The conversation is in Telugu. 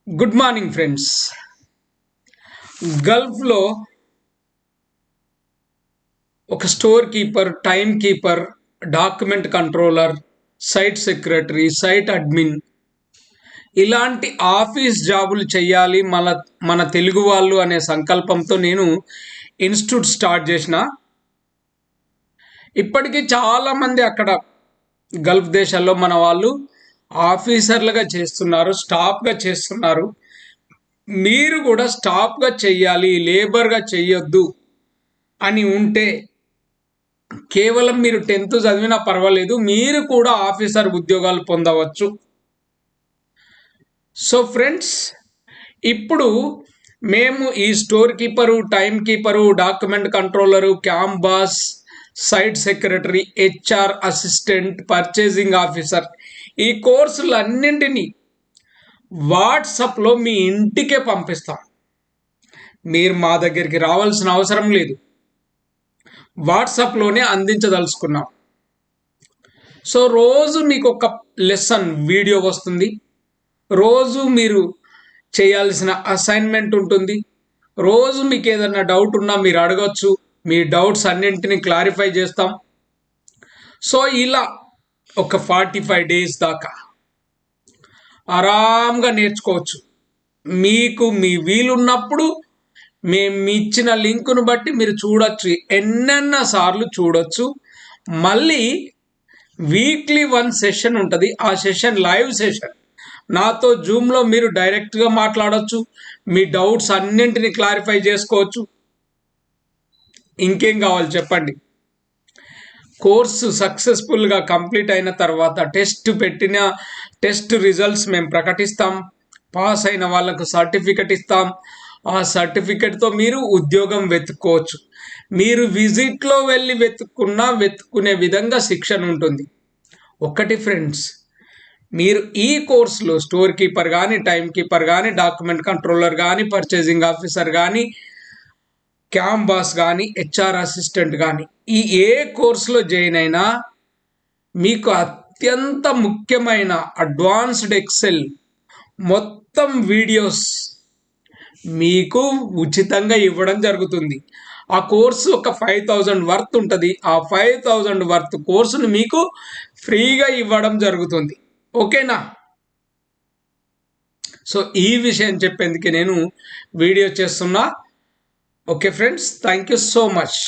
Good morning friends. గల్ఫ్లో ఒక store keeper, time keeper, document controller, site secretary, site admin ఇలాంటి ఆఫీస్ జాబులు చేయాలి మన తెలుగు వాళ్ళు అనే సంకల్పంతో నేను ఇన్స్టిట్యూట్ స్టార్ట్ చేసిన. ఇప్పటికీ చాలామంది అక్కడ గల్ఫ్ దేశాల్లో మన వాళ్ళు ఆఫీసర్లుగా చేస్తున్నారు, స్టాఫ్గా చేస్తున్నారు. మీరు కూడా స్టాఫ్గా చెయ్యాలి, లేబర్గా చెయ్యొద్దు అని ఉంటే కేవలం మీరు 10th చదివినా పర్వాలేదు, మీరు కూడా ఆఫీసర్ ఉద్యోగాలు పొందవచ్చు. సో ఫ్రెండ్స్, ఇప్పుడు మేము ఈ store keeper, time keeper, document controller, camp boss, site secretary, HR assistant, purchasing officer ఈ కోర్సులన్నింటినీ వాట్సాప్లో మీ ఇంటికే పంపిస్తాం. మీరు మా దగ్గరికి రావాల్సిన అవసరం లేదు, వాట్సాప్లోనే అందించదలుచుకున్నాం. సో రోజు మీకు ఒక లెసన్ వీడియో వస్తుంది, రోజు మీరు చేయాల్సిన అసైన్మెంట్ ఉంటుంది, రోజు మీకు ఏదైనా డౌట్ ఉన్నా మీరు అడగచ్చు, మీ డౌట్స్ అన్నింటినీ క్లారిఫై చేస్తాం. సో ఇలా ఒక 45 days దాకా ఆరాంగా నేర్చుకోవచ్చు. మీకు మీ వీలున్నప్పుడు మేము ఇచ్చిన లింకును బట్టి మీరు చూడొచ్చు, ఎన్నెన్న సార్లు చూడొచ్చు. మళ్ళీ వీక్లీ 1 సెషన్ ఉంటుంది, ఆ సెషన్ లైవ్ సెషన్. నాతో జూమ్లో మీరు డైరెక్ట్గా మాట్లాడవచ్చు, మీ డౌట్స్ అన్నింటినీ క్లారిఫై చేసుకోవచ్చు. ఇంకేం కావాలి చెప్పండి. కోర్సు సక్సెస్ఫుల్గా కంప్లీట్ అయిన తర్వాత టెస్ట్ రిజల్ట్స్ మేము ప్రకటిస్తాం. పాస్ అయిన వాళ్ళకు సర్టిఫికెట్ ఇస్తాం. ఆ సర్టిఫికెట్తో మీరు ఉద్యోగం వెతుక్కోవచ్చు. మీరు విజిట్లో వెళ్ళి వెతుక్కునే విధంగా శిక్షణ ఉంటుంది. ఒకటి ఫ్రెండ్స్, మీరు ఈ కోర్సులో స్టోర్ కీపర్ కానీ, టైమ్ కీపర్ కానీ, డాక్యుమెంట్ కంట్రోలర్ కానీ, పర్చేసింగ్ ఆఫీసర్ కానీ, క్యాంప్ బాస్ కానీ, హెచ్ఆర్ అసిస్టెంట్ కానీ ఈ ఏ కోర్సులో జాయిన్ అయినా మీకు అత్యంత ముఖ్యమైన అడ్వాన్స్డ్ ఎక్సెల్ మొత్తం వీడియోస్ మీకు ఉచితంగా ఇవ్వడం జరుగుతుంది. ఆ కోర్సు ఒక 5000 వర్త్ ఉంటుంది. ఆ 5000 వర్త్ కోర్సును మీకు ఫ్రీగా ఇవ్వడం జరుగుతుంది. ఓకేనా? సో ఈ విషయం చెప్పేందుకే నేను వీడియో చేస్తున్నా. Okay friends, thank you so much.